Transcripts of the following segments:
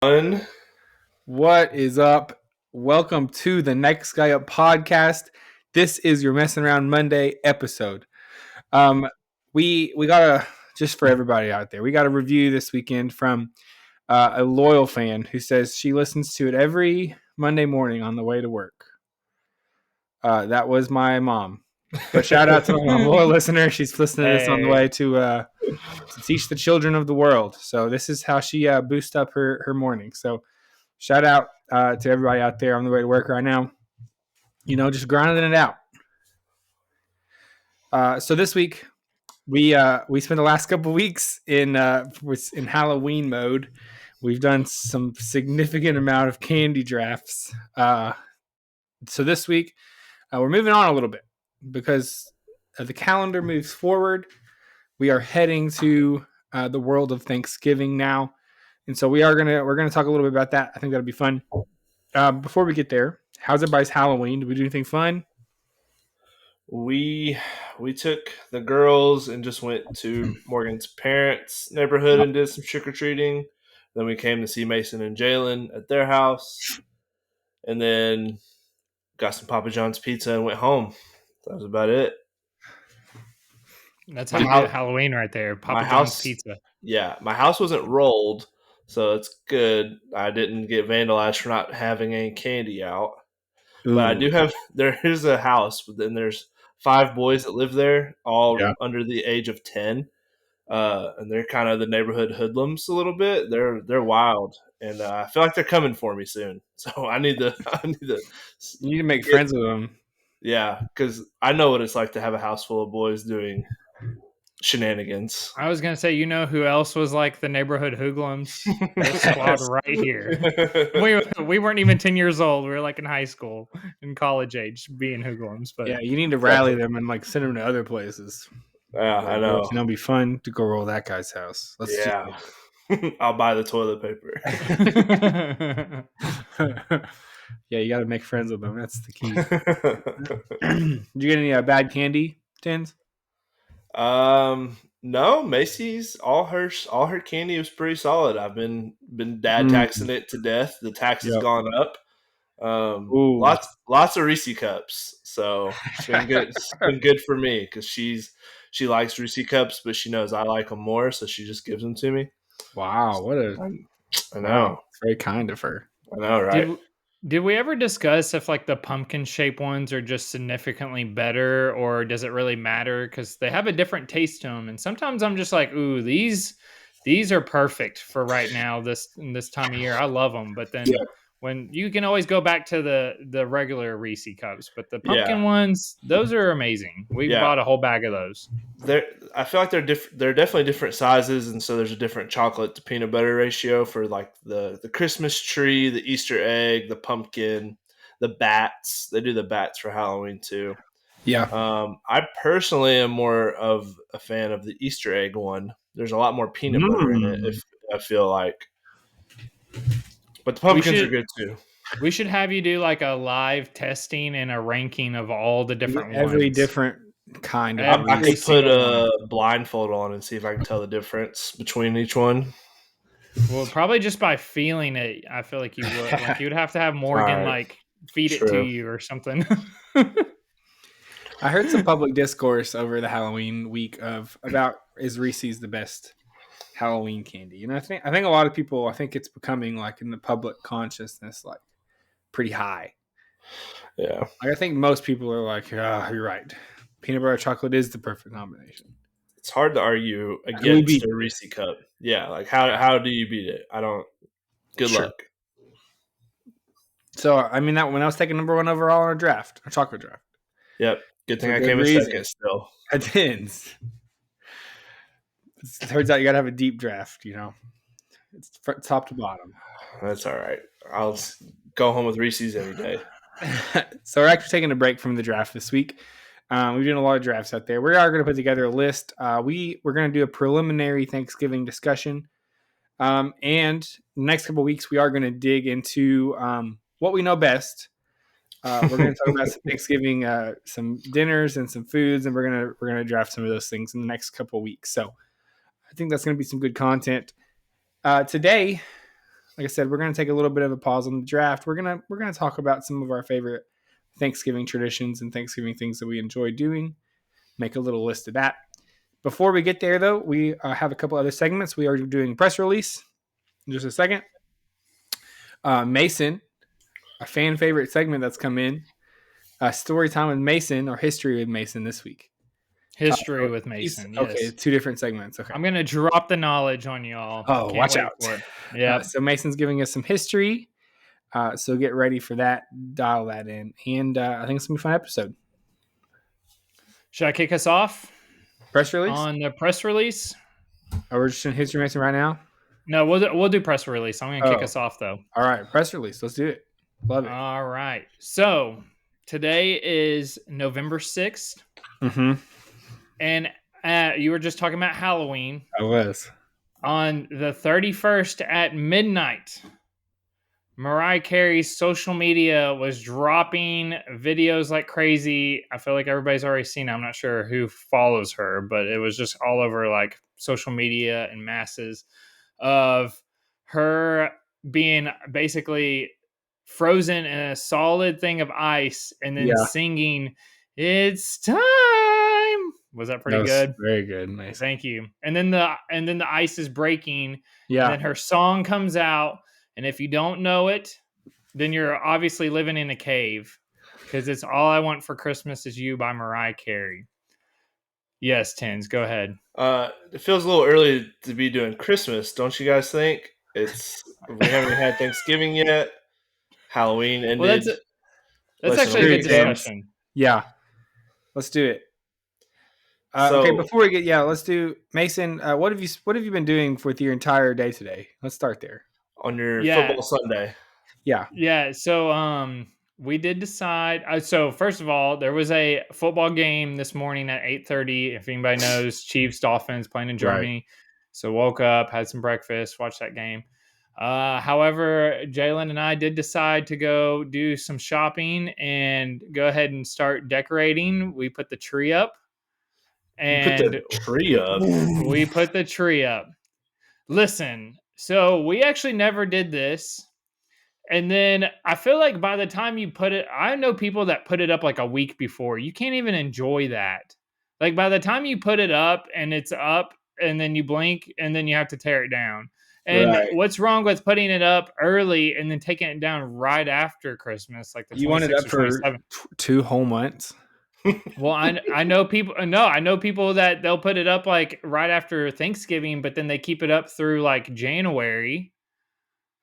One. What is up? Welcome to the Next Guy Up podcast. This is your Messing Around Monday episode. Um, we got a just for everybody out there. We got a review this weekend from a loyal fan who says she listens to it every Monday morning on the way to work. That was my mom. But shout out to my loyal listener. She's listening to this on the way to teach the children of the world. So this is how she boosts up her morning. So shout out to everybody out there on the way to work right now. You know, just grinding it out. So this week we spent the last couple of weeks in Halloween mode. We've done some significant amount of candy drafts. So this week we're moving on a little bit because the calendar moves forward. We are heading to the world of Thanksgiving now, and so we're gonna talk a little bit about that. I think that'll be fun. Before we get there, how's everybody's Halloween? Did we do anything fun? We took the girls and just went to Morgan's parents' neighborhood and did some trick or treating. Then we came to see Mason and Jalen at their house, and then got some Papa John's pizza and went home. That was about it. That's how you get Halloween right there. Papa John's pizza. Yeah, my house wasn't rolled, so it's good. I didn't get vandalized for not having any candy out. Ooh. But I do have. There is a house, but then there's 5 boys that live there, all under the age of 10, and they're kind of the neighborhood hoodlums a little bit. They're wild, and I feel like they're coming for me soon. So I need to. You need to make friends with them. Yeah, because I know what it's like to have a house full of boys doing shenanigans. I was gonna say, you know who else was like the neighborhood hoodlums? This squad right here. We weren't even 10 years old. We were like in high school, in college age, being hoodlums. But yeah, you need to rally them and like send them to other places. Yeah, I know. It'll be fun to go roll that guy's house. I'll buy the toilet paper. Yeah, you got to make friends with them. That's the key. Did you get any bad candy, Tins? No, Macy's all her candy was pretty solid. I've been dad taxing it to death. The tax has gone up. Lots of Reese cups. So it's been good. It's been good for me because she likes Reese cups, but she knows I like them more, so she just gives them to me. Wow, I know. It's very kind of her. I know, right? Did we ever discuss if like the pumpkin shaped ones are just significantly better, or does it really matter? Because they have a different taste to them, and sometimes I'm just like, ooh, these are perfect for right now. This time of year, I love them. But then when you can always go back to the regular Reese cups, but the pumpkin ones, those are amazing. We bought a whole bag of those. I feel like they're definitely different sizes, and so there's a different chocolate to peanut butter ratio for like the Christmas tree, the Easter egg, the pumpkin, the bats. They do the bats for Halloween too. Yeah. I personally am more of a fan of the Easter egg one. There's a lot more peanut butter in it. If I feel like, but the pumpkins are good too. We should have you do like a live testing and a ranking of all the different every ones. different kind of. I could put a blindfold on and see if I can tell the difference between each one. Well, probably just by feeling it, I feel like you would. Like you would have to have Morgan like feed it to you or something. I heard some public discourse over the Halloween week about is Reese's the best Halloween candy, and I think a lot of people, I think it's becoming like in the public consciousness like pretty high. Yeah, like, I think most people are like, you're right. Peanut butter chocolate is the perfect combination. It's hard to argue against a Reese cup. Yeah, like how do you beat it? I don't. Good luck. So I mean that when I was taking number 1 overall in a chocolate draft. Yep. Good thing I came in second still. I did. It turns out you got to have a deep draft, you know. It's top to bottom. That's all right. I'll go home with Reese's every day. So we're actually taking a break from the draft this week. We've done a lot of drafts out there. We are going to put together a list. We're going to do a preliminary Thanksgiving discussion. And the next couple of weeks, we are going to dig into what we know best. We're going to talk about some Thanksgiving, some dinners and some foods, and we're gonna draft some of those things in the next couple of weeks. So I think that's going to be some good content. Today, like I said, we're going to take a little bit of a pause on the draft. We're gonna talk about some of our favorite Thanksgiving traditions and Thanksgiving things that we enjoy doing. Make a little list of that. Before we get there, though, we have a couple other segments. We are doing press release in just a second. Mason, a fan favorite segment that's come in. Story time with Mason or history with Mason this week. History with Mason. Yes. Okay, 2 different segments. Okay. I'm gonna drop the knowledge on y'all. Oh, Can't watch wait out. for it. Yeah. So Mason's giving us some history. So get ready for that. Dial that in. And I think it's going to be a fun episode. Should I kick us off? Press release? On the press release? Oh, we're just in history Mason right now? No, we'll do press release. I'm going to kick us off, though. All right, press release. Let's do it. Love it. All right. So today is November 6th. Mm-hmm. And you were just talking about Halloween. I was. On the 31st at midnight, Mariah Carey's social media was dropping videos like crazy. I feel like everybody's already seen it. I'm not sure who follows her, but it was just all over like social media and masses of her being basically frozen in a solid thing of ice and then singing, "It's time." Was that pretty good? Very good. Nice. Thank you. And then the ice is breaking. Yeah. And then her song comes out. And if you don't know it, then you're obviously living in a cave, because it's All I Want for Christmas Is You by Mariah Carey. Yes, Tins, go ahead. It feels a little early to be doing Christmas, don't you guys think? We haven't had Thanksgiving yet. Halloween ended. Well, that's actually a good discussion. Yeah. Let's do it. Okay, before we get let's do Mason. What have you been doing with your entire day today? Let's start there. On your football Sunday. Yeah. So we did decide. So first of all, there was a football game this morning at 8:30. If anybody knows, Chiefs Dolphins playing in Germany. Right. So woke up, had some breakfast, watched that game. However, Jalen and I did decide to go do some shopping and go ahead and start decorating. We put the tree up. And we put the tree up. Listen, so we actually never did this. And then I feel like by the time you put it, I know people that put it up like a week before. You can't even enjoy that. Like by the time you put it up and it's up and then you blink and then you have to tear it down. And what's wrong with putting it up early and then taking it down right after Christmas? Like you want it up for 2 whole months? Well, I know people. No, I know people that they'll put it up like right after Thanksgiving, but then they keep it up through like January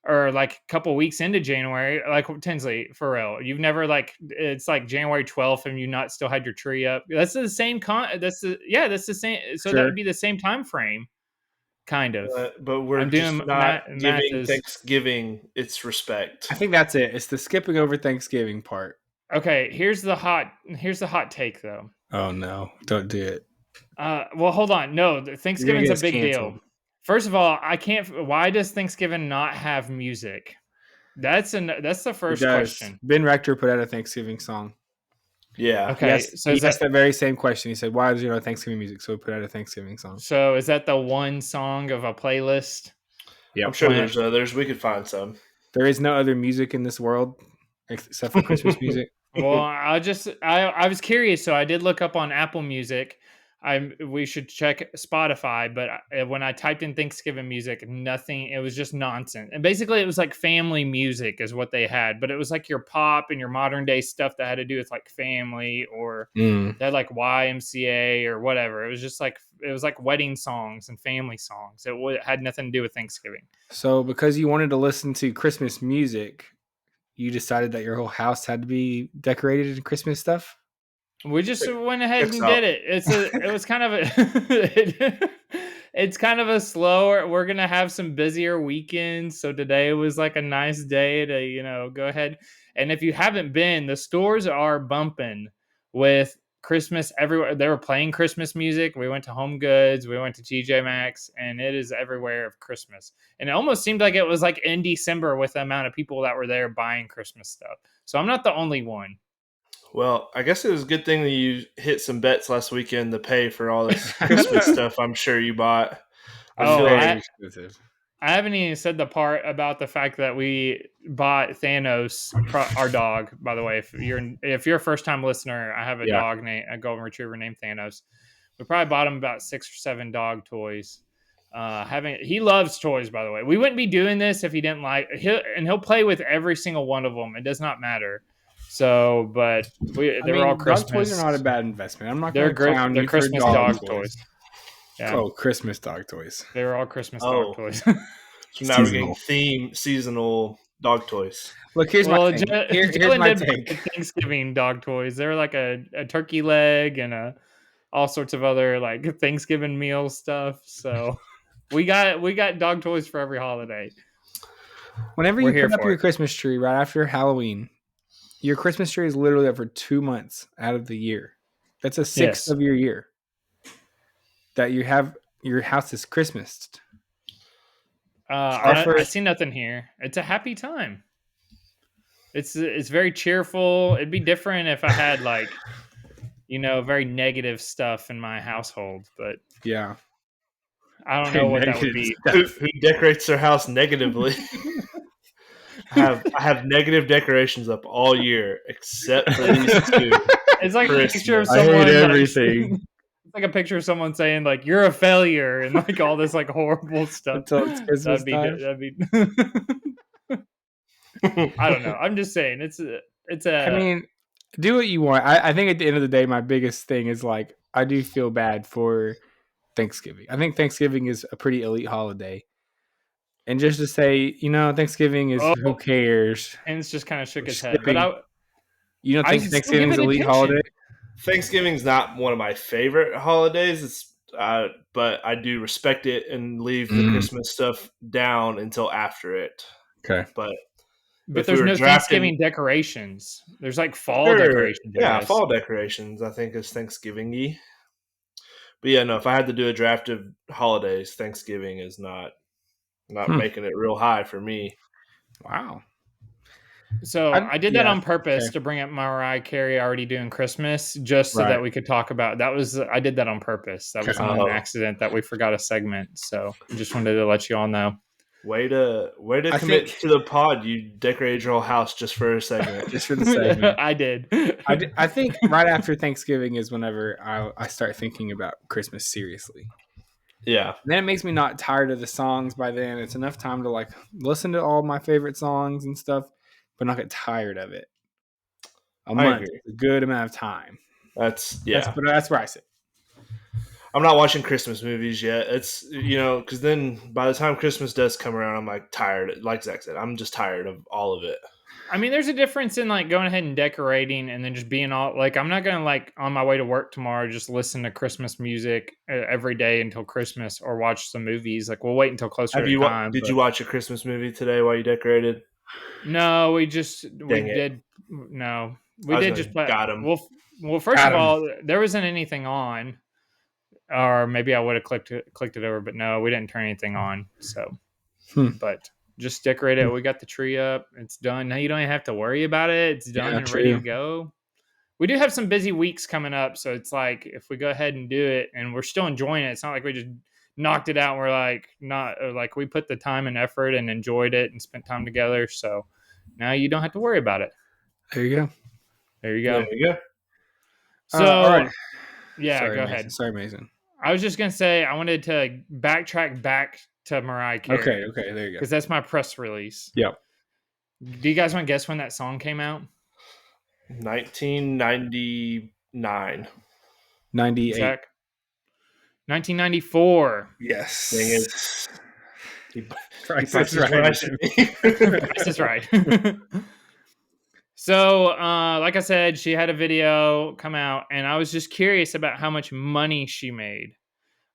or like a couple weeks into January. Like Tinsley, for real, you've never it's like January 12th and you not still had your tree up. That's the same that's the same. So that would be the same time frame, kind of. But we're just not giving Thanksgiving its respect. I think that's it. It's the skipping over Thanksgiving part. Okay, here's the hot take though. Oh no, don't do it. Well, hold on. No, Thanksgiving's a big deal. First of all, I can't. Why does Thanksgiving not have music? That's the first question. Ben Rector put out a Thanksgiving song. Yeah. Okay. He asked that very same question. He said, "Why is there no Thanksgiving music?" So we put out a Thanksgiving song. So is that the one song of a playlist? Yeah, I'm sure there's others. We could find some. There is no other music in this world except for Christmas music. Well, I was curious, so I did look up on Apple Music. We should check Spotify, but when I typed in Thanksgiving music, nothing. It was just nonsense. And basically, it was like family music is what they had, but it was like your pop and your modern day stuff that had to do with like family or they had like YMCA or whatever. It was like wedding songs and family songs. It had nothing to do with Thanksgiving. So, because you wanted to listen to Christmas music, you decided that your whole house had to be decorated in Christmas stuff? We just went ahead and did it. It's kind of a slower. We're gonna have some busier weekends, so today was like a nice day to go ahead. And if you haven't been, the stores are bumping with Christmas everywhere. They were playing Christmas music. We went to Home Goods, we went to TJ Maxx, and it is everywhere of Christmas. And it almost seemed like it was like in December with the amount of people that were there buying Christmas stuff. So I'm not the only one. Well, I guess it was a good thing that you hit some bets last weekend to pay for all this Christmas stuff I'm sure you bought. Very expensive. I haven't even said the part about the fact that we bought Thanos, our dog. By the way, if you're a first time listener, I have a Yeah. dog named a golden retriever named Thanos. We probably bought him about 6 or 7 dog toys. He loves toys, by the way. We wouldn't be doing this if he didn't like. He'll play with every single one of them. It does not matter. So, but they were all dog toys are Christmas. not a bad investment. I'm not They're going to great. clown They're you for Christmas dog dog toys. Yeah. Oh, Christmas dog toys. They were all Christmas dog Oh. toys. So now we're getting seasonal dog toys. Look, here's my thing. Here's Jalen my did take. Thanksgiving dog toys. They're like a turkey leg and all sorts of other like Thanksgiving meal stuff. So we got dog toys for every holiday. Whenever We're you here put up for your it. Christmas tree right after Halloween, your Christmas tree is literally up for 2 months out of the year. That's a sixth Yes. of your year that you have your house is Christmased. I see nothing here. It's a happy time. It's very cheerful. It'd be different if I had like, very negative stuff in my household, but Yeah. I don't know what that would Negative be. stuff. Who decorates their house negatively? I have negative decorations up all year except for these two. It's like a picture of Christmas. someone. I hate like, everything. it's like a picture of someone saying like you're a failure and like all this like horrible stuff. Until it's Christmas time. That'd be. I don't know. I'm just saying it's a. I mean, do what you want. I think at the end of the day, my biggest thing is like I do feel bad for Thanksgiving. I think Thanksgiving is a pretty elite holiday. And just to say, Thanksgiving is who cares? And it's just kind of shook his Skipping. head. But you don't think Thanksgiving's an elite holiday? Thanksgiving's not one of my favorite holidays. It's but I do respect it and leave the Christmas stuff down until after it. Okay. But there's no Thanksgiving decorations. There's like fall decorations. Yeah, fall decorations I think is Thanksgiving-y. But yeah, no, if I had to do a draft of holidays, Thanksgiving is not making it real high for me. Wow. So I did that on purpose to bring up Mariah Carey already doing Christmas just so that we could talk about I did that on purpose. That was not an accident that we forgot a segment. So I just wanted to let you all know. Way to commit to the pod. You decorated your whole house just for a segment. Just for the segment. I did. I think right after Thanksgiving is whenever I start thinking about Christmas seriously. Yeah. And then it makes me not tired of the songs by then. It's enough time to like listen to all my favorite songs and stuff, but not get tired of it. A month is a good amount of time. That's where I sit. I'm not watching Christmas movies yet. It's, because then by the time Christmas does come around, I'm like tired. Like Zach said, I'm just tired of all of it. I mean, there's a difference in like going ahead and decorating and then just being all like, I'm not going to like on my way to work tomorrow, just listen to Christmas music every day until Christmas or watch some movies. Like we'll wait until closer to time. Did you watch a Christmas movie today while you decorated? No, we did just play. Got him. Well, first of all, there wasn't anything on. Or maybe I would have clicked it over, but no, we didn't turn anything on. So, but just decorate it. We got the tree up. It's done. Now you don't even have to worry about it. It's done and ready to go. We do have some busy weeks coming up. So it's like, if we go ahead and do it and we're still enjoying it, it's not like we just knocked it out. And we're like, we put the time and effort and enjoyed it and spent time together. So now you don't have to worry about it. There you go. There you go. So, all right. Yeah, Sorry, go Mason. ahead. Sorry, Mason. I was just going to say, I wanted to backtrack back to Mariah Carey. Okay, there you go. Because that's my press release. Yep. Do you guys want to guess when that song came out? 1999. 98. Zach? 1994. Yes. Dang it. Price is right. Price is right. So, like I said, she had a video come out, and I was just curious about how much money she made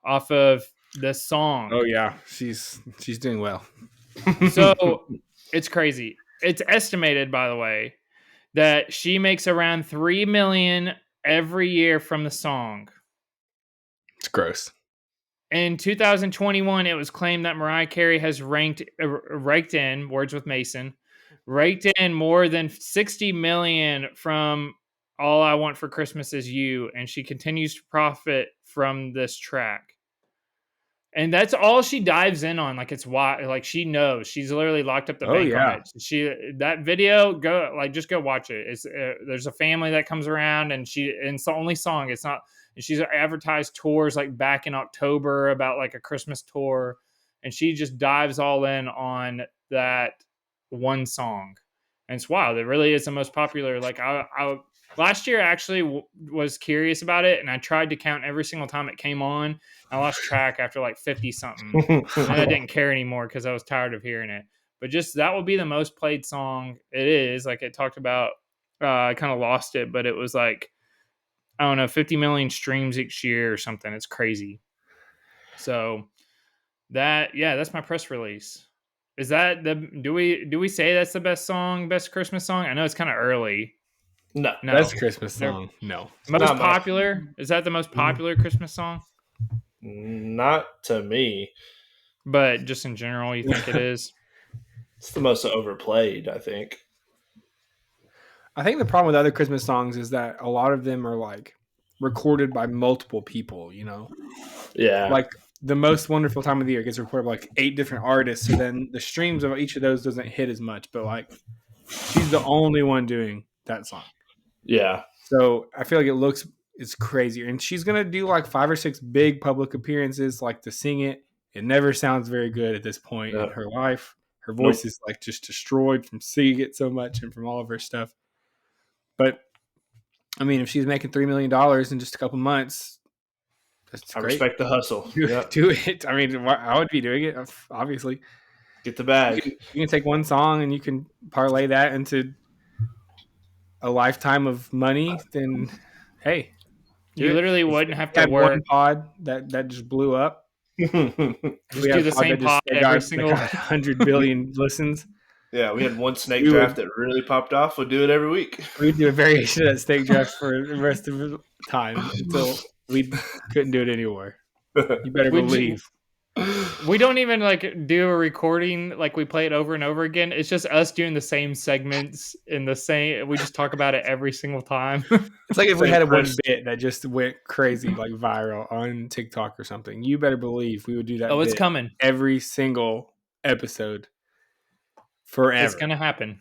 off of the song. Oh yeah, she's doing well. So it's crazy. It's estimated, by the way, that she makes around $3 million every year from the song. It's gross. In 2021, it was claimed that Mariah Carey has raked in words with Messin. Raked in more than $60 million from All I Want for Christmas Is You, and she continues to profit from this track. And that's all she dives in on. Like it's why, like she knows she's literally locked up the Oh bank on yeah. it. That video, just go watch it. It's there's a family that comes around and it's the only song. It's not. And she's advertised tours like back in October about like a Christmas tour, and she just dives all in on that one song. And it's wild. It really is the most popular. Like I last year actually was curious about it, and I tried to count every single time it came on. I lost track after like 50 something. And I didn't care anymore because I was tired of hearing it. But just that will be the most played song. It is like it talked about. I kind of lost it, but it was like I don't know, 50 million streams each year or something. It's crazy. So that's my press release. Is that the do we say that's the best song, best Christmas song? I know it's kind of early. No, No, Best Christmas song. No. most not my. popular. Is that the most popular Christmas song? Not to me. But just in general, you think it is? It's the most overplayed, I think. I think the problem with other Christmas songs is that a lot of them are like recorded by multiple people, you know? Yeah. Like the most wonderful time of the year gets recorded by like 8 different artists. So then the streams of each of those doesn't hit as much, but like she's the only one doing that song. Yeah. So I feel like it's crazier. And she's gonna do like 5 or 6 big public appearances, like to sing it. It never sounds very good at this point in her life. Her voice Nope. is like just destroyed from singing it so much and from all of her stuff. But I mean, if she's making $3 million in just a couple months, that's I great. respect the hustle. Yep. Do it. I mean, I would be doing it, obviously. Get the bag. You can take one song and you can parlay that into a lifetime of money. Then, hey, You literally wouldn't have to had work. one pod that just blew up. Just do the same pod every single. 100 billion listens. Yeah, we had one snake draft that really popped off. We'll do it every week. We'd do a variation of that snake draft for the rest of the time until we couldn't do it anymore. You better believe. We don't even like do a recording, like we play it over and over again. It's just us doing the same segments in the same. We just talk about it every single time. It's like if we had one bit that just went crazy, like viral on TikTok or something. You better believe we would do that. Oh, it's coming every single episode forever. It's gonna happen.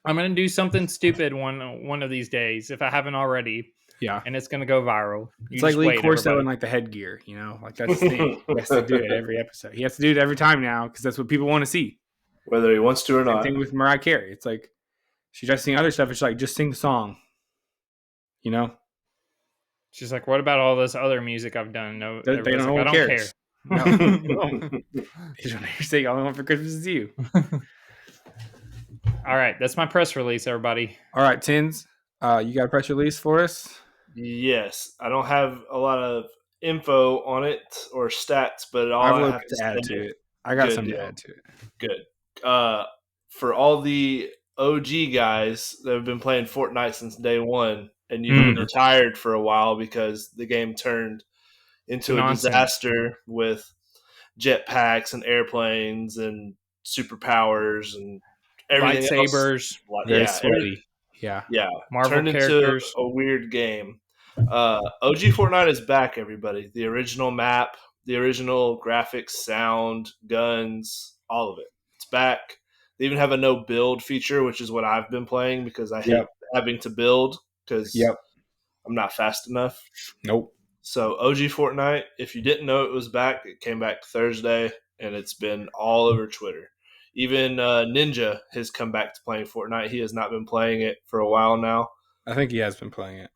I'm gonna do something stupid one of these days if I haven't already. Yeah, and it's gonna go viral. It's like Lee Corso and like the headgear, you know, like that's the thing. He has to do it every episode. He has to do it every time now because that's what people want to see, whether he wants to or not. Same thing with Mariah Carey. It's like she tries to sing other stuff. It's like just sing the song, you know. She's like, "What about all this other music I've done?" No, they don't know. Like, I don't care. No, you don't say all I want for Christmas is you. All right, that's my press release, everybody. All right, Tins, you got a press release for us? Yes, I don't have a lot of info on it or stats, but all I have to add to it. I got something to add to it. Good. For all the OG guys that have been playing Fortnite since day one, and you've been retired for a while because the game turned into a disaster with jetpacks and airplanes and superpowers and everything lightsabers, very sweaty. Yeah. Marvel turned characters. Into a weird game. OG Fortnite is back, everybody. The original map, the original graphics, sound, guns, all of it. It's back. They even have a no build feature, which is what I've been playing because I hate having to build because I'm not fast enough. Nope. So OG Fortnite, if you didn't know it was back, it came back Thursday, and it's been all over Twitter. Even Ninja has come back to playing Fortnite. He has not been playing it for a while now. I think he has been playing it.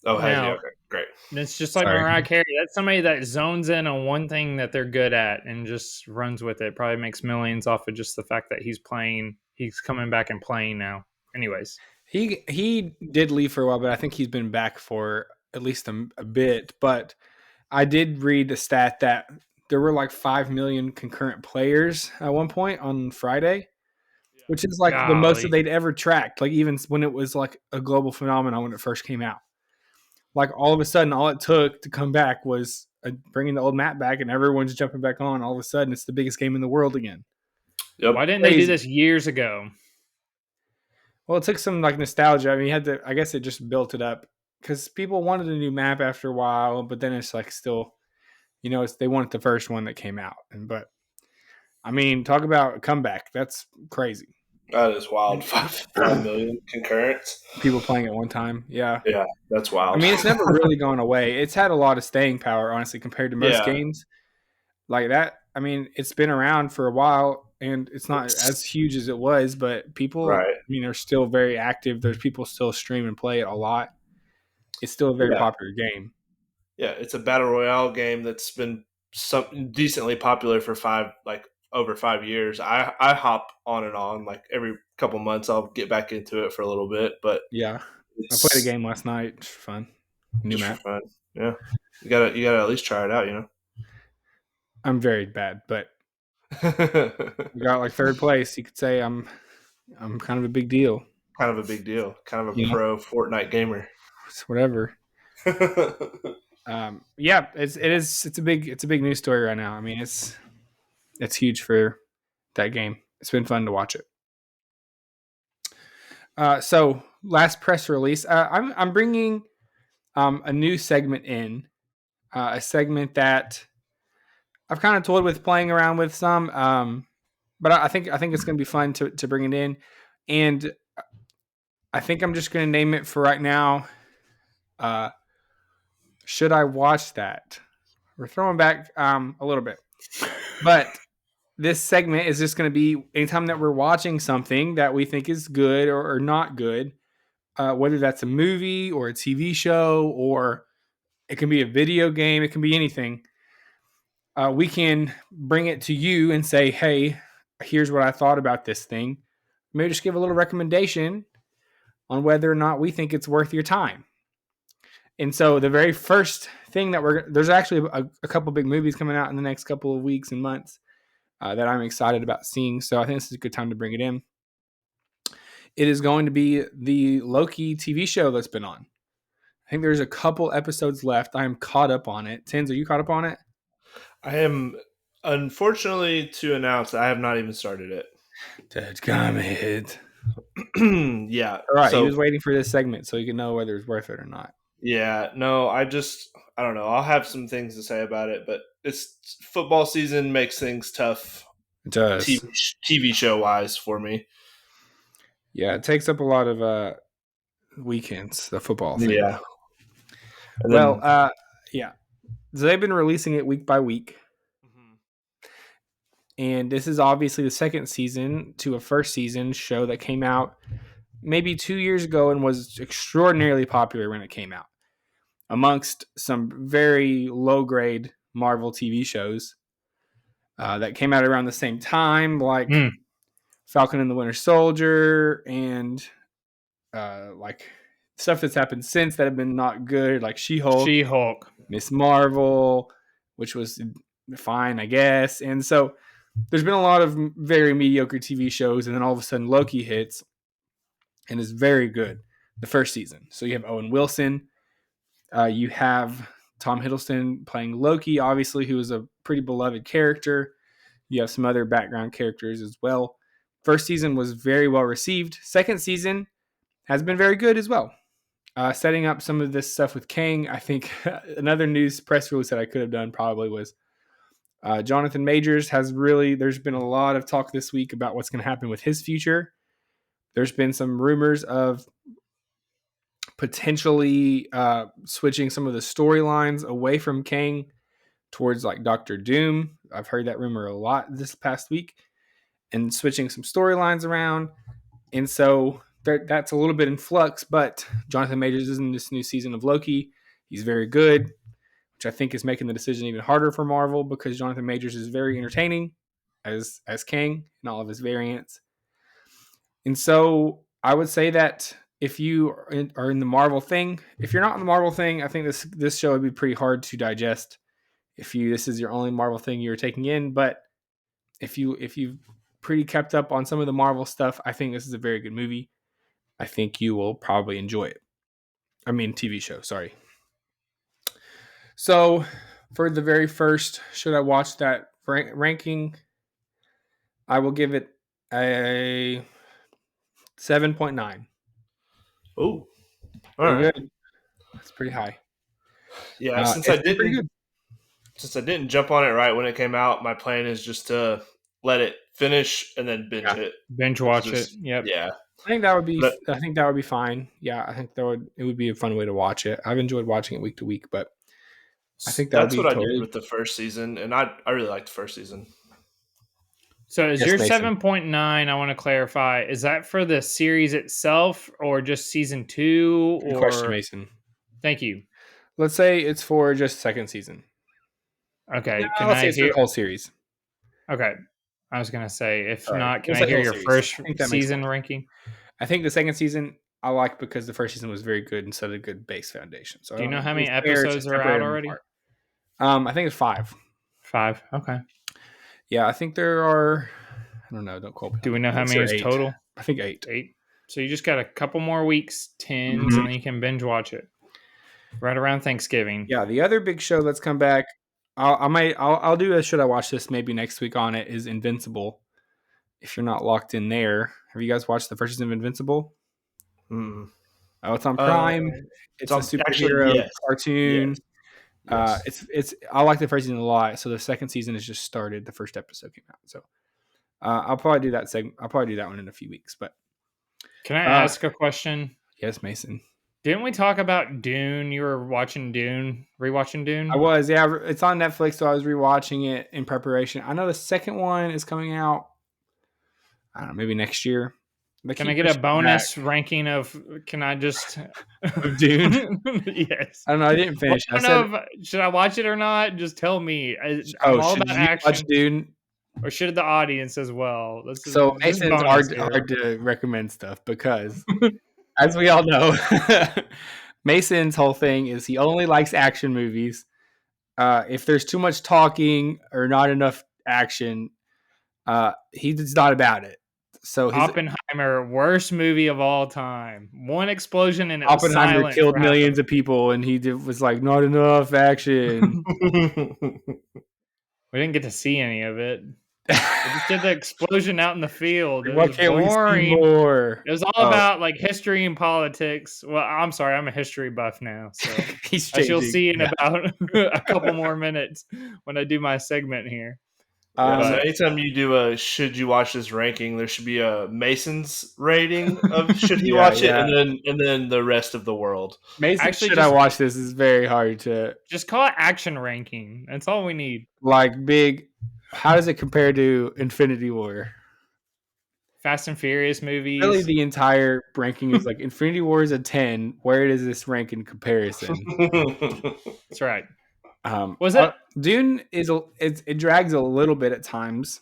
Oh, has he? Okay, great. It's just like Mariah Carey. That's somebody that zones in on one thing that they're good at and just runs with it. Probably makes millions off of just the fact that he's playing. He's coming back and playing now. Anyways. He did leave for a while, but I think he's been back for at least a bit. But I did read the stat that there were like 5 million concurrent players at one point on Friday, which is like the most that they'd ever tracked. Like even when it was like a global phenomenon when it first came out. Like all of a sudden, all it took to come back was bringing the old map back, and everyone's jumping back on. All of a sudden, it's the biggest game in the world again. Yep. Why didn't they do this years ago? Well, it took some like nostalgia. I mean, you had to. I guess it just built it up because people wanted a new map after a while, but then it's like still You know, they wanted the first one that came out, but I mean, talk about a comeback. That's crazy. That is wild. 5 million concurrents. People playing at one time. Yeah. Yeah, that's I wild. mean, it's never really gone away. It's had a lot of staying power, honestly, compared to most Yeah, games like that. I mean, it's been around for a while and it's not as huge as it was, but people, right. I mean, are still very active. There's people still stream and play it a lot. It's still a very Yeah, popular game. yeah. It's a battle royale game that's been some decently popular for over 5 years. I hop on and on like every couple months. I'll get back into it for a little bit, but Yeah. I played a it's game last night. It's fun. New just for map. fun. Yeah, you gotta at least try it out. I'm very bad, but Kind we got like third place. You could say I'm kind of a big deal. of a big deal. Kind of a You know, pro Fortnite gamer. it's whatever. Yeah, it's a big news story right now. I mean, it's huge for that game. It's been fun to watch it. So last press release, I'm bringing a new segment in, a segment that I've kind of toyed with playing around with some, but I think it's going to be fun to bring it in, and I think I'm just going to name it for right now. Uh, should I watch that? We're throwing back a little bit, but this segment is just going to be anytime that we're watching something that we think is good or not good, whether that's a movie or a TV show or it can be a video game, it can be anything. We can bring it to you and say, hey, here's what I thought about this thing. Maybe just give a little recommendation on whether or not we think it's worth your time. And so the very first thing there's actually a couple big movies coming out in the next couple of weeks and months that I'm excited about seeing. So I think this is a good time to bring it in. It is going to be the Loki TV show that's been on. I think there's a couple episodes left. I am caught up on it. Tins, are you caught up on it? I am unfortunately to announce I have not even started it. Dadgummit. Yeah. All right, he was So waiting for this segment so he could know whether it's worth it or not. yeah, no, I don't know. I'll have some things to say about it, but it's football season makes things tough It does. TV show wise for me. Yeah, it takes up a lot of weekends, the football thing. Yeah. And Well, then yeah. So they've been releasing it week by week. Mhm. And this is obviously the second season to a first season show that came out maybe 2 years ago and was extraordinarily popular when it came out, amongst some very low grade Marvel TV shows that came out around the same time, like Falcon and the Winter Soldier and like stuff that's happened since that have been not good, like She-Hulk. Miss Marvel, which was fine, I guess. And so there's been a lot of very mediocre TV shows, and then all of a sudden Loki hits and is very good the first season. So you have Owen Wilson, you have Tom Hiddleston playing Loki, obviously, who is a pretty beloved character. You have some other background characters as well. First season was very well received. Second season has been very good as well. Setting up some of this stuff with Kang, I think another news press release that I could have done probably was Jonathan Majors there's been a lot of talk this week about what's going to happen with his future. There's been some rumors of potentially switching some of the storylines away from Kang towards like Doctor Doom. I've heard that rumor a lot this past week, and switching some storylines around. And so that's a little bit in flux, but Jonathan Majors is in this new season of Loki. He's very good, which I think is making the decision even harder for Marvel because Jonathan Majors is very entertaining as Kang and all of his variants. And so I would say that if you are in the Marvel thing, if you're not in the Marvel thing, I think this show would be pretty hard to digest if this is your only Marvel thing you're taking in. But if you've pretty kept up on some of the Marvel stuff, I think this is a very good movie. I think you will probably enjoy it. I mean, TV show, sorry. So for the very first, should I watch that ranking? I will give it a 7.9. Oh, all Pretty right. good. That's pretty high. Yeah, since I It's been pretty didn't good. since I didn't jump on it right when it came out, my plan is just to let it finish and then binge Yeah. it. Binge It's watch it. just Yep. yeah. I think that would be. But I think that would be fine. Yeah, I think it would be a fun way to watch it. I've enjoyed watching it week to week, but I think that would that's be what I did totally. with the first season, and I really liked the first season. So is Yes, your Mason. 7.9, I want to clarify, is that for the series itself or just season 2 Good question, or Mason. thank you. Let's say it's for just second season. Okay, No, let's say it's for the whole series. Okay. I was going to say if Sorry. not, can We'll I say hear whole your series. first I think that makes season more sense. ranking? I think the second season I like because the first season was very good and set a good base foundation. So Do you know how it many was fair to episodes are separate out them already? apart. I think it's 5. 5. Okay. Yeah, I think there are. I don't know. Don't quote me. Do we know how Let's many say is 8. total? I think 8. 8. So you just got a couple more weeks, 10s, Mhm. and then you can binge watch it right around Thanksgiving. Yeah, the other big show that's come back. I'll do a should I watch this maybe next week on it is Invincible. If you're not locked in there, have you guys watched the first season of Invincible? Mm. Oh, it's on Uh, Prime. It's a actually superhero yes, cartoon. yes. It's I like the first season a lot. So the second season has just started. The first episode came out. So I'll probably do that segment. I'll probably do that one in a few weeks. But Can I ask a question? yes, Mason. Didn't we talk about Dune? You were watching Dune, rewatching Dune? I was, yeah. It's on Netflix, so I was rewatching it in preparation. I know the second one is coming out. I don't know, maybe next year. They Can I keep get a pushing it back. bonus ranking of? Can I just Of Dune? Yes. I don't know. I didn't Well, finish. I I don't said, know if should I watch it or not. Just tell me. I'm "Oh, all should about you watch action, Dune?" or should the audience as well? This is So just Mason's bonus here. hard to recommend stuff because, as we all know, Mason's whole thing is he only likes action movies. If there's too much talking or not enough action, he's not about it. So his Oppenheimer, worst movie of all time. One explosion and it was Oppenheimer silent killed for half millions of people, and was like, not enough action. We didn't get to see any of it. We just did the explosion out in the field. It Why was can't we see boring. more? It was all about like history and politics. Well, I'm sorry, I'm a history buff now, so He's as you'll changing. see in about a couple more minutes when I do my segment here. Yeah, so But- anytime you do a should you watch this ranking, there should be a Mason's rating of should he Yeah, watch it, yeah. and then the rest of the world. Mason, Actually, should I just- watch this? Is very hard to Just call it action ranking. That's all we need. like big. How does it compare to Infinity War? Fast and Furious movies. Really, the entire ranking is like Infinity War is a 10. Where does this rank in comparison? That's right. Was it Dune it drags a little bit at times.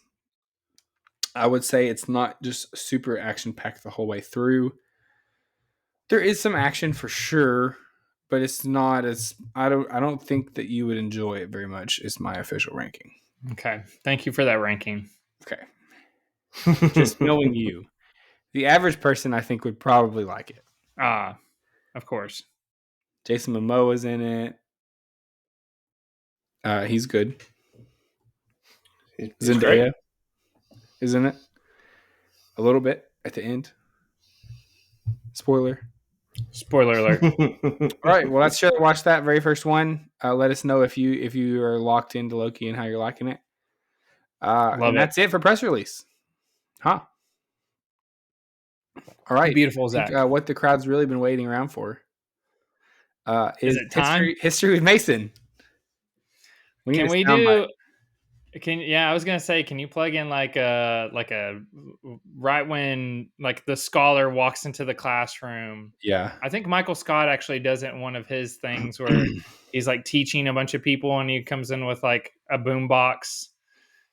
I would say it's not just super action packed the whole way through. There is some action for sure, but it's not as I don't think that you would enjoy it very much. Is my official ranking. Okay, thank you for that ranking. Okay, just knowing you, the average person I think would probably like it. Of course. Jason Momoa is in it. He's good. He's Zendaya great. is in it a little bit at the end. Spoiler. Spoiler alert. All right, well, let's watch that very first one. Let us know if you are locked into Loki and how you're liking it. That's it for press release. Huh. All right. Beautiful, Zach. What the crowd's really been waiting around for is it time? History with Mason. Can we do? I was gonna say, can you plug in like a right when like the scholar walks into the classroom? Yeah, I think Michael Scott actually does it in one of his things where he's like teaching a bunch of people and he comes in with like a boom box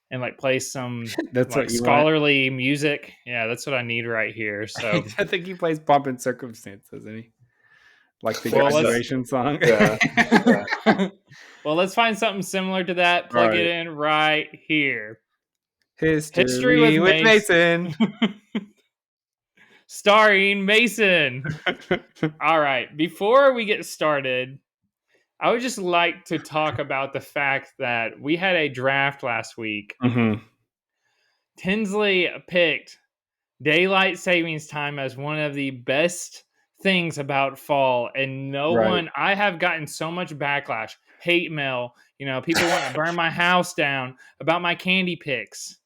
and like plays some that's like what you scholarly music. Yeah, that's what I need right here. So I think he plays Pomp and Circumstance, doesn't he? Like the Well, graduation song. Yeah. Well, let's find something similar to that. Plug it in right here. History with Mason. Starring Mason. All right. Before we get started, I would just like to talk about the fact that we had a draft last week. Mm-hmm. Tinsley picked daylight savings time as one of the best things about fall, and no Right. one. I have gotten so much backlash, hate mail. People want to burn my house down about my candy picks.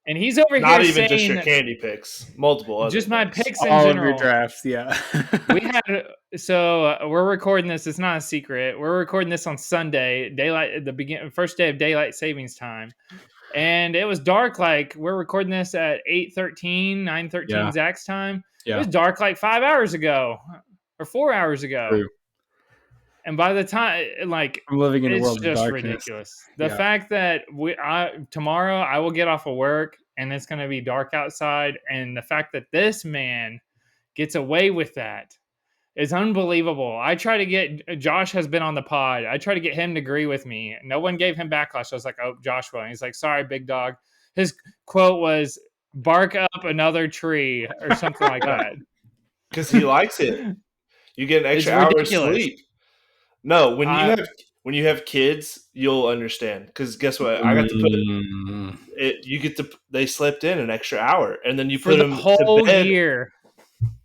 And he's over Not here even just your saying candy picks, multiple other just my things. picks in All of your general. drafts, yeah. We had we're recording this. It's not a secret. We're recording this on Sunday, first day of daylight savings time, and it was dark. Like we're recording this at 8:13, 9:13 Yeah. Zach's time. It Yeah. was dark like 5 hours ago or 4 hours ago. True. And by the time, like, I'm living in a it's world of just darkness. ridiculous. The Yeah. fact that tomorrow I will get off of work and it's going to be dark outside, and the fact that this man gets away with that is unbelievable. I try to get Josh has been on the pod. I try to get him to agree with me. No one gave him backlash. I was like, "Oh, Josh will." And he's like, "Sorry, big dog." His quote was, "Bark up another tree" or something like that. Because he likes it. You get an It's extra hour of ridiculous. sleep. No, when you have kids, you'll understand. Because guess what? I got to put it. They slept in an extra hour, and then you for put the them whole to bed. year.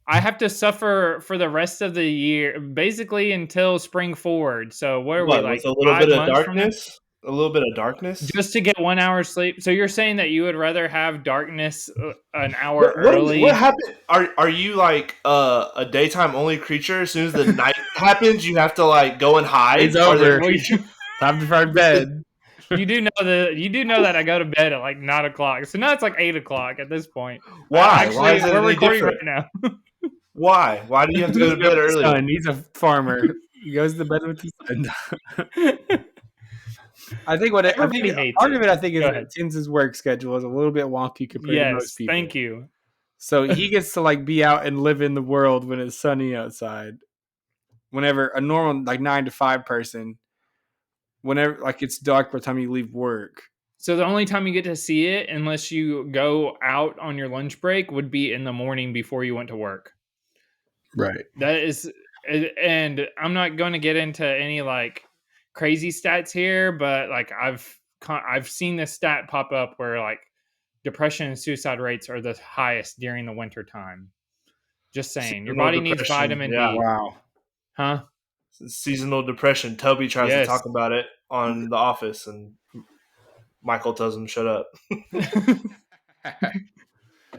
I have to suffer for the rest of the year, basically until spring forward. So what are we, like With a little 5 bit of months from now? darkness? A little bit of darkness? Just to get 1 hour sleep. So you're saying that you would rather have darkness an hour What early? happened? Are you like a daytime only creature? As soon as the night happens, you have to like go and hide. It's Are there over. creatures? Time to find bed. You do know that I go to bed at like 9 o'clock. So now it's like 8 o'clock at this point. Why? Actually, Why is it we're any recording different? right now. Why? Why do you have to go to bed early? Son, he's a farmer. He goes to bed with his son. I think Everybody hates part it. of it, I think, is Go that ahead. Tim's work schedule is a little bit wonky compared to most Yes, people. thank you. So he gets to like be out and live in the world when it's sunny outside. Whenever a normal like 9 to 5 person, whenever like it's dark by the time you leave work. So the only time you get to see it, unless you go out on your lunch break, would be in the morning before you went to work. Right. That is, and I'm not going to get into any like crazy stats here, but like I've seen this stat pop up where like depression and suicide rates are the highest during the winter time. Just saying, your Seasonal body needs depression, vitamin yeah. D. Wow. Huh? Seasonal depression. Toby tries Yes. to talk about it on The Office, and Michael tells him, "Shut up."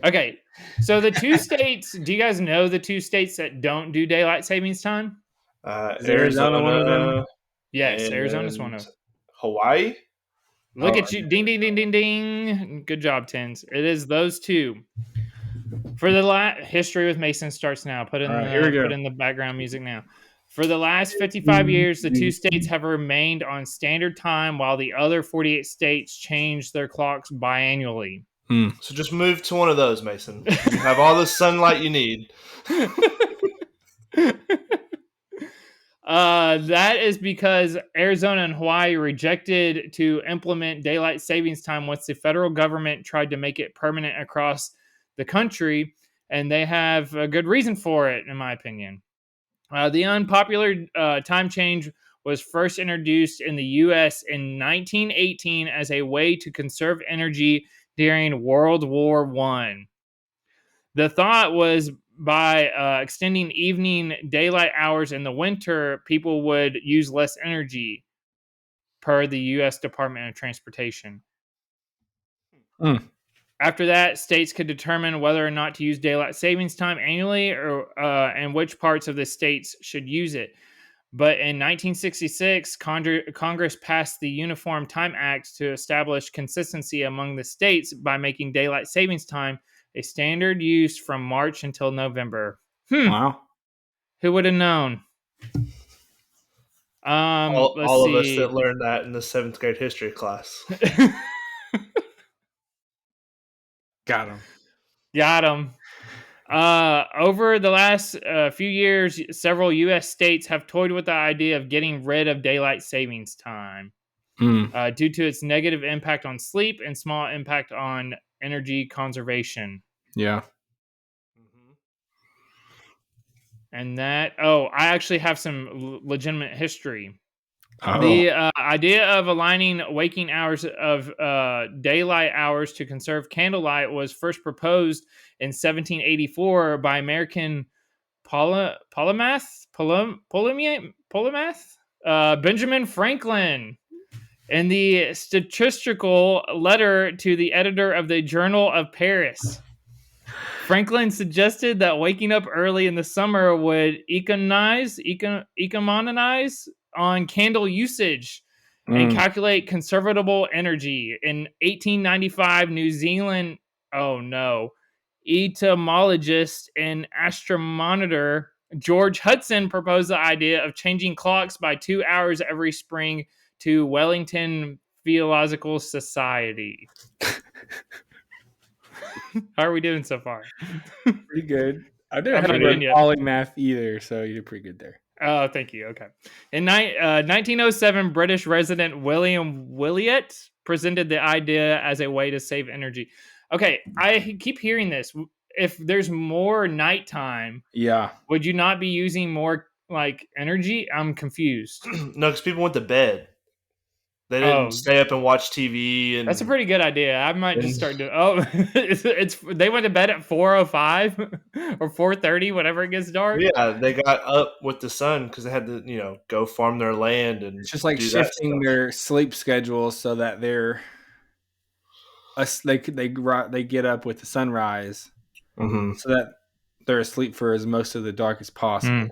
Okay, so the two states. Do you guys know the two states that don't do daylight savings time? Is Arizona one of them? Yes, Arizona's one of them. Hawaii. Look Oh, at you. Ding, ding, ding, ding, ding. Good job, Tins. It is those two. For the history with Mason starts now. Put in All right, here we go. put in the background music now. For the last 55 years, the two states have remained on standard time while the other 48 states change their clocks biannually. So just move to one of those, Mason. You have all the sunlight you need. That is because Arizona and Hawaii rejected to implement daylight savings time once the federal government tried to make it permanent across the country, and they have a good reason for it, in my opinion. The unpopular time change was first introduced in the U.S. in 1918 as a way to conserve energy during World War I. The thought was by extending evening daylight hours in the winter, people would use less energy, per the U.S. Department of Transportation. After that, states could determine whether or not to use daylight savings time annually, or and which parts of the states should use it. But in 1966, Congress passed the Uniform Time Act to establish consistency among the states by making daylight savings time a standard use from March until November. Wow. Who would have known? All Let's of see. us that learned that in the 7th grade history class. Got him. Got him. Over the last few years, several U.S. states have toyed with the idea of getting rid of daylight savings time due to its negative impact on sleep and small impact on energy conservation. Yeah. And that, I actually have some legitimate history. Oh. The idea of aligning waking hours of daylight hours to conserve candlelight was first proposed in 1784 by American Polymath, Benjamin Franklin. In the statistical letter to the editor of the Journal of Paris, Franklin suggested that waking up early in the summer would economize on candle usage and Mm. calculate conservable energy. In 1895, New Zealand, oh no, entomologist and astronomer George Hudson proposed the idea of changing clocks by 2 hours every spring to Wellington Theological Society. How are we doing so far? Pretty good. I didn't I'm have pretty a good, yeah. polymath either, so you did pretty good there. Oh, thank you. Okay. In 1907, British resident William Willett presented the idea as a way to save energy. Okay, I keep hearing this. If there's more nighttime, Yeah. would you not be using more like energy? I'm confused. No, because people went to bed. They didn't Oh, stay up and watch TV that's a and pretty good idea. I might just and start doing. Oh, it's they went to bed at 4:05 or 4:30, whenever it gets dark. yeah, they got up with the sun because they had to, go farm their land and It's just like do that shifting stuff. their sleep schedule so that they get up with the sunrise, Mm-hmm. so that they're asleep for as most of the dark as possible.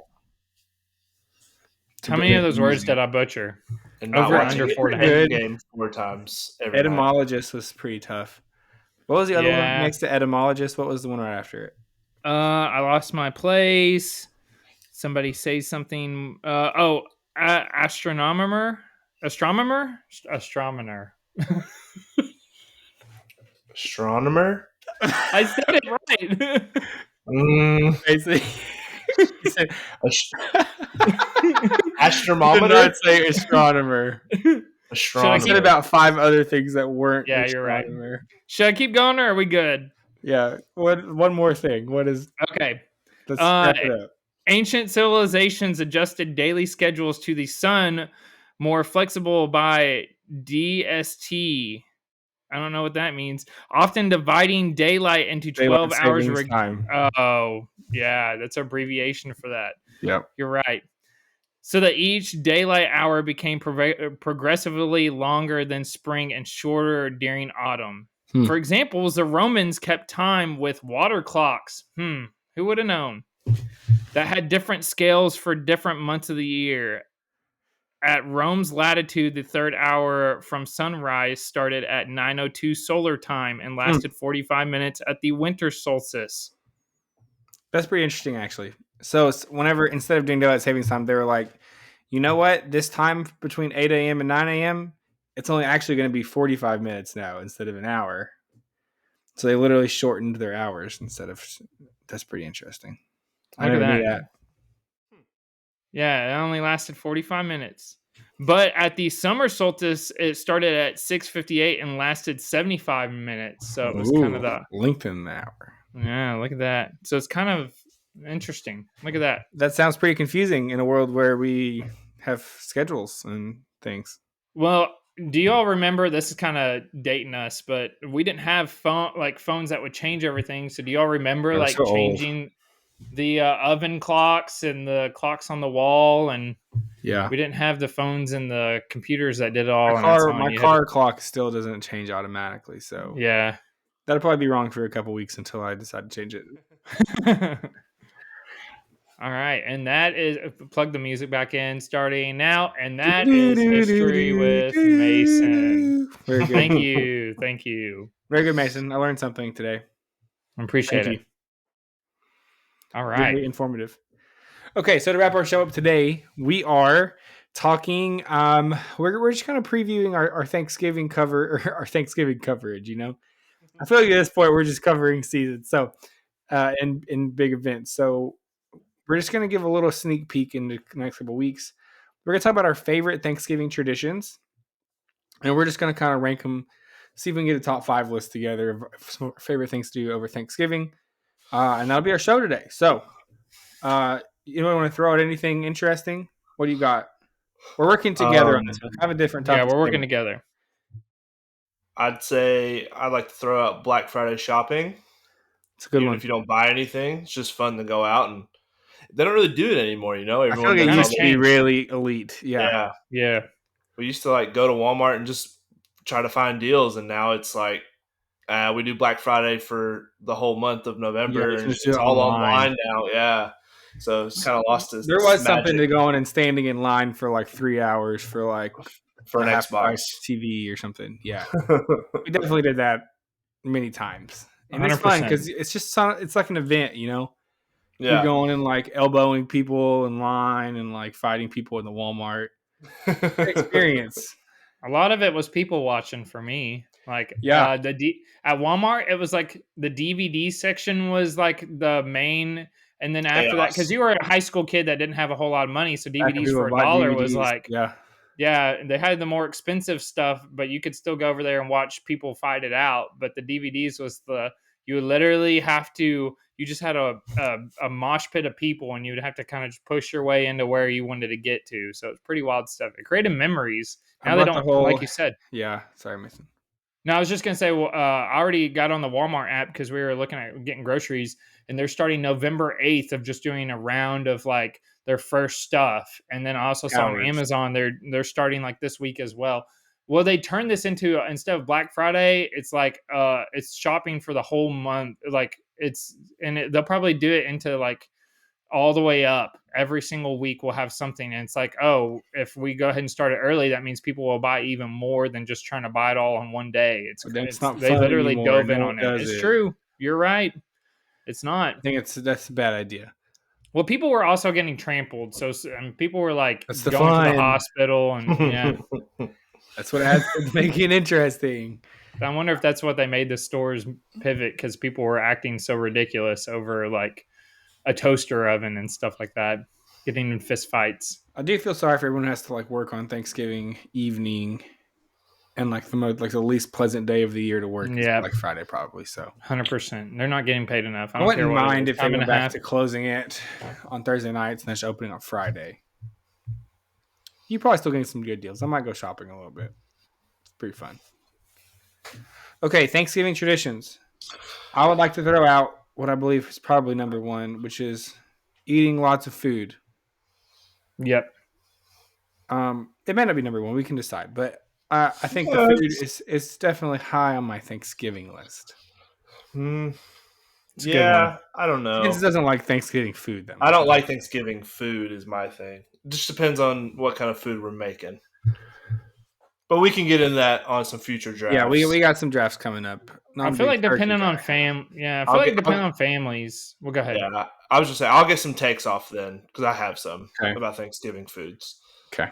How many of those words did I butcher? And not Over and watching under 4 Pretty times. good. Endgame 4 times every night. Etymologist was pretty tough. What was the other one Yeah. next to etymologist? What was the one right after it? I lost my place. Somebody say something. Astronomer. Astronomer. Astronomer? I said it right. Basically, he said, Astronomer? did not say astronomer. Astronomer. He said about 5 other things that weren't Yeah, you're right. astronomer. Should I keep going or are we good? Yeah. One more thing. What is? Okay. Let's wrap it up. Ancient civilizations adjusted daily schedules to the sun more flexible by DST. I don't know what that means. Often dividing daylight into 12 hours. Time. Oh, yeah, that's an abbreviation for that. Yep. You're right. So that each daylight hour became progressively longer than spring and shorter during autumn. For example, the Romans kept time with water clocks. Who would have known? That had different scales for different months of the year. At Rome's latitude, the third hour from sunrise started at 9:02 solar time and lasted 45 minutes at the winter solstice. That's pretty interesting, actually. So whenever, instead of doing daylight savings time, they were like, you know what? This time between 8 a.m. and 9 a.m., it's only actually going to be 45 minutes now instead of an hour. So they literally shortened their hours instead of. That's pretty interesting. I never knew that. Yeah, it only lasted 45 minutes. But at the summer solstice, it started at 6:58 and lasted 75 minutes. So it was kind of the lengthen the hour. Yeah, look at that. So it's kind of interesting. Look at that. That sounds pretty confusing in a world where we have schedules and things. Well, do you all remember? This is kind of dating us, but we didn't have phones that would change everything. So do you all remember changing the oven clocks and the clocks on the wall? And we didn't have the phones and the computers that did it all. My car clock still doesn't change automatically. So yeah, that'll probably be wrong for a couple weeks until I decide to change it. All right, and that is plug the music back in starting now, and that is History with Mason. Very good. Thank you. Very good, Mason. I learned something today. I appreciate it. All right, really informative. Okay, so to wrap our show up today, we are talking. We're just kind of previewing our Thanksgiving our Thanksgiving coverage. You know, I feel like at this point we're just covering season. So, in big events. So we're just going to give a little sneak peek into the next couple of weeks. We're going to talk about our favorite Thanksgiving traditions, and we're just going to kind of rank them, see if we can get a top 5 list together of some favorite things to do over Thanksgiving. And that'll be our show today. So, you want to throw out anything interesting? What do you got? We're working together on this one. I have a different topic. Yeah, we're working together. I'd say I'd like to throw out Black Friday shopping. It's a good Even one. if you don't buy anything, it's just fun to go out and they don't really do it anymore. You know, I feel everyone like it does Kinda all used to be changed. really elite. Yeah. yeah. Yeah. We used to like go to Walmart and just try to find deals, and now it's like we do Black Friday for the whole month of Yeah, November, you can and just do it it's all online. online now. Yeah, so it's kind of lost There its was something magic to going and standing in line for like 3 hours for like for a an half Xbox. price TV or something. Yeah, we definitely did that many times, and it's fun 100%. because it's just it's like an event, you know. You're Yeah. going and like elbowing people in line and like fighting people in the Walmart. Great experience. A lot of it was people watching for me. Like Yeah, at Walmart, it was like the DVD section was like the main, and then after that, because Chaos. you were a high school kid that didn't have a whole lot of money, so back when DVDs people for a bought dollar was DVDs. like, Yeah, yeah, they had the more expensive stuff, but you could still go over there and watch people fight it out. But the DVDs was you would literally have to you just had a mosh pit of people, and you would have to kind of just push your way into where you wanted to get to. So it's pretty wild stuff. It created memories. I Now they bought the don't, like whole. you said. Yeah, sorry, Mason. No, I was just gonna say, well, I already got on the Walmart app because we were looking at getting groceries, and they're starting November 8th of just doing a round of like their first stuff, and then I also saw on Cowards. Amazon they're starting like this week as well. Well, they turned this into instead of Black Friday, it's like it's shopping for the whole month, like they'll probably do it into like all the way up. Every single week we'll have something, and it's like, oh, if we go ahead and start it early, that means people will buy even more than just trying to buy it all in one day. But then it's It's not they fun literally anymore. dove in No one on it. does It's it. true. You're right. It's not. I think that's a bad idea. Well, people were also getting trampled, so people were like That's the going to the fun. hospital, and yeah. That's what adds to making it interesting. I wonder if that's what they made the stores pivot, because people were acting so ridiculous over like a toaster oven and stuff like that, getting in fist fights. I do feel sorry for everyone who has to like work on Thanksgiving evening, and like the least pleasant day of the year to work is Yeah, Black Friday, probably. So 100%. They're not getting paid enough. I I don't care wouldn't what it mind is. if they Time and went a back half. to closing it on Thursday nights and then just opening on Friday. You probably still getting some good deals. I might go shopping a little bit. It's pretty fun. Okay, Thanksgiving traditions. I would like to throw out what I believe is probably number one, which is eating lots of food. Yep. It may not be number one. We can decide, but I think the food is definitely high on my Thanksgiving list. It's a good one. Yeah, I don't know. Vince doesn't like Thanksgiving food that much. I don't like Thanksgiving food is my thing. It just depends on what kind of food we're making. But we can get into that on some future drafts. Yeah, we got some drafts coming up. I feel like depending on families. Well, go ahead. Yeah, I was just saying I'll get some takes off then because I have some Okay. about Thanksgiving foods. Okay.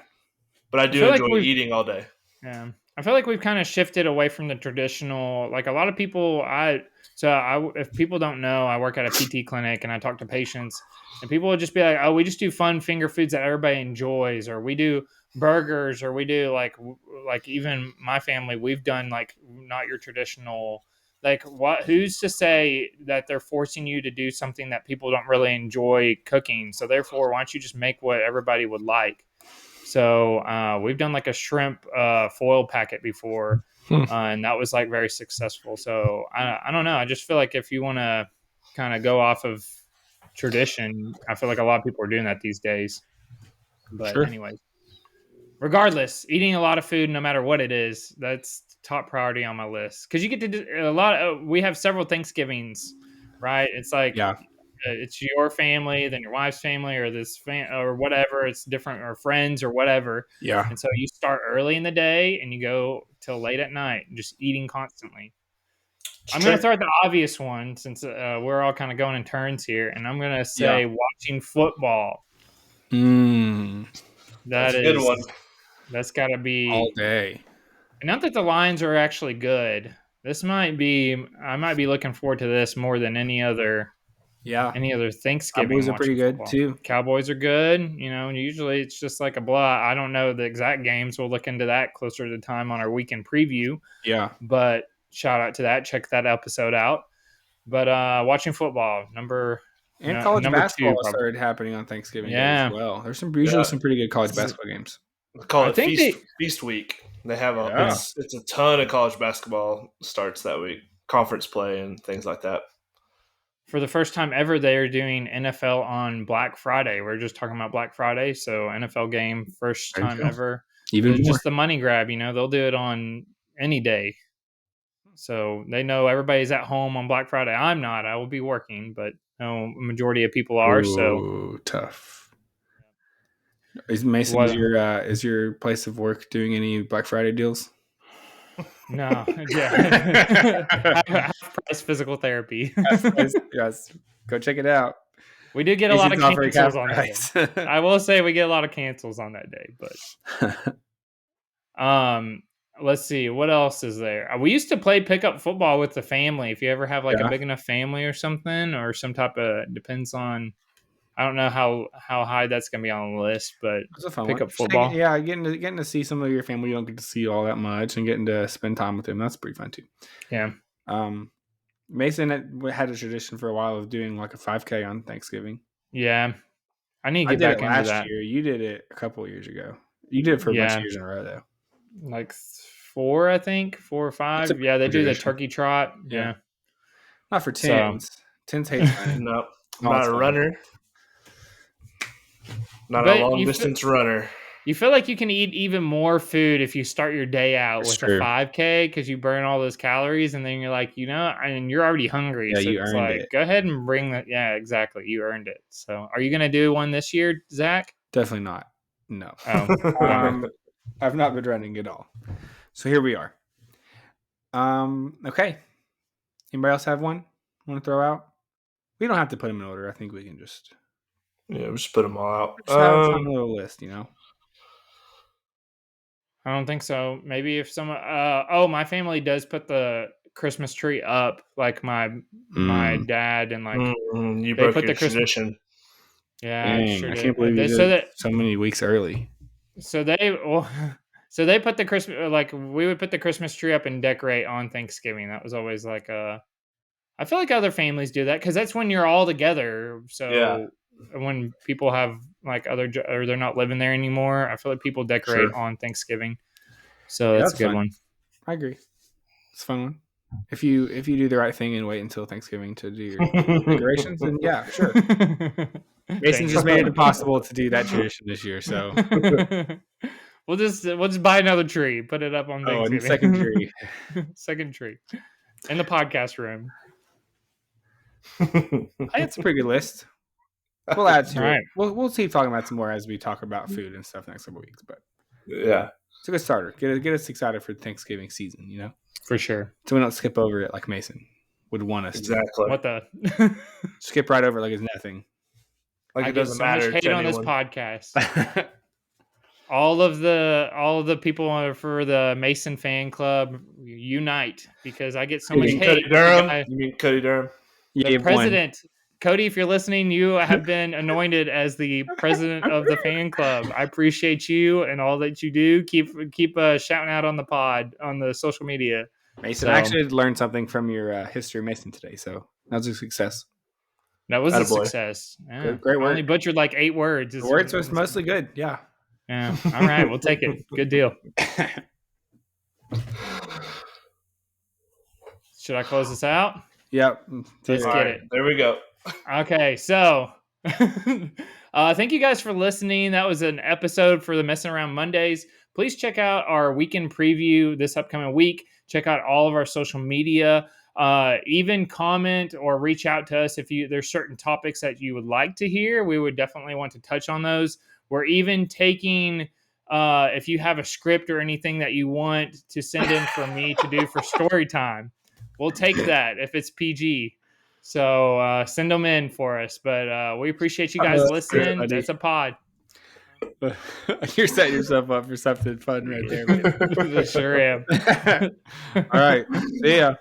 But I do feel like enjoy eating all day. Yeah, I feel like we've kind of shifted away from the traditional. Like a lot of people, if people don't know, I work at a PT clinic and I talk to patients, and people will just be like, "Oh, we just do fun finger foods that everybody enjoys, or we do burgers, or we do like even my family, we've done like not your traditional." Like what? Who's to say that they're forcing you to do something that people don't really enjoy cooking? So therefore, why don't you just make what everybody would like? So we've done like a shrimp foil packet before, and that was like very successful. So I don't know. I just feel like if you want to kind of go off of tradition, I feel like a lot of people are doing that these days. But Sure. anyways, regardless, eating a lot of food, no matter what it is, that's top priority on my list. Because you get to do a lot. We have several Thanksgivings, right? It's like it's your family, then your wife's family, or or whatever. It's different, or friends, or whatever. Yeah. And so you start early in the day and you go till late at night, just eating constantly. I'm going to throw out the obvious one since we're all kind of going in turns here, and I'm going to say watching football. That's a good one. That's got to be all day. Not that the Lions are actually good. I might be looking forward to this more than any other. Yeah. Any other Thanksgiving? Cowboys are pretty good too. Cowboys are good. You know, usually it's just like a blah. I don't know the exact games. We'll look into that closer to the time on our weekend preview. Yeah. But shout out to that. Check that episode out. But watching football, college basketball started happening on Thanksgiving Day as well. There's some pretty good college basketball games. They call it Feast Week. They have it's a ton of college basketball starts that week, conference play and things like that. for the first time ever, they are doing NFL on Black Friday. We're just talking about Black Friday, so NFL game, first There you time go. ever. Even It's more. just the money grab, they'll do it on any day. So they know everybody's at home on Black Friday. I'm not. I will be working, but a majority of people are. So Ooh, tough. Is Mason What- is your place of work doing any Black Friday deals? no, yeah, half price physical therapy. Yes, go check it out. We did get a lot of Mason's offering cancels half on price. that day. I will say we get a lot of cancels on that day, but let's see what else is there. We used to play pickup football with the family. If you ever have like a Yeah. big enough family or something, or some type of depends on. I don't know how high that's gonna be on the list, but It's a fun pickup one. football. Yeah, getting to see some of your family you don't get to see all that much, and getting to spend time with them. That's pretty fun too. Yeah. Mason had a tradition for a while of doing like a 5K on Thanksgiving. Yeah. I need to I get did back it into last that. year. You did it a couple of years ago. You did it for a bunch of years in a row, though. Like 4, I think 4 or 5. Yeah, they do the turkey trot. Yeah. Not for tens. Tens hates running. No, I'm Oh, not it's a fine. runner. Not But a long distance runner. You feel like you can eat even more food if you start your day out That's with true. a 5K because you burn all those calories, and then you're like, and you're already hungry. Yeah, so you it's earned like, it. go ahead and bring that. Yeah, exactly. You earned it. So are you going to do one this year, Zach? Definitely not. No. Oh, bummer. I've not been running at all. So here we are. Okay. Anybody else have one want to throw out? We don't have to put them in order. I think we can just Yeah, we just put them all out. just have a fun little list, I don't think so. Maybe if someone, my family does put the Christmas tree up, like my dad and like you they broke put your the Christmas. tradition. Yeah, I Dang, sure I did. can't believe you so did that so many weeks early. so they put the Christmas, like we would put the Christmas tree up and decorate on Thanksgiving. That was always like I feel like other families do that because that's when you're all together. So Yeah. when people have like or they're not living there anymore, I feel like people decorate on Thanksgiving. So that's a good fun. one. I agree. It's a fun one. If you do the right thing and wait until Thanksgiving to do your decorations, then yeah, sure. Mason just made it impossible to do that tradition this year, so we'll just buy another tree, put it up on Thanksgiving. And second tree. Second tree. In the podcast room. I think it's a pretty good list. We'll add to All it. right. We'll keep talking about some more as we talk about food and stuff next couple weeks. But yeah, it's a good starter. Get us excited for Thanksgiving season, For sure. So we don't skip over it like Mason would want us exactly. What the? skip right over it like it's nothing. Like I it get doesn't so matter much hate to on this anyone. podcast. all of the people for the Mason fan club unite because I get so much hate. Cody Durham? You mean Cody Durham? Yeah, The president, Cody, if you're listening, you have been anointed as the president of the fan club. I appreciate you and all that you do. Keep shouting out on the pod, on the social media. Mason, I actually learned something from your history of Mason today, so that was a success. That was a success. Yeah. Great work. I only butchered like 8 words. The words was mostly good. Yeah. Yeah. All right, we'll take it. Good deal. Should I close this out? Yep. Let's get it. There we go. Okay, so thank you guys for listening. That was an episode for the Messing Around Mondays. Please check out our weekend preview this upcoming week. Check out all of our social media. Even comment or reach out to us if there's certain topics that you would like to hear. We would definitely want to touch on those. We're even taking if you have a script or anything that you want to send in for me to do for story time, we'll take that if it's PG. So send them in for us. But we appreciate you guys listening. It's a pod. You're setting yourself up for something fun right there. Sure am. All right. See ya.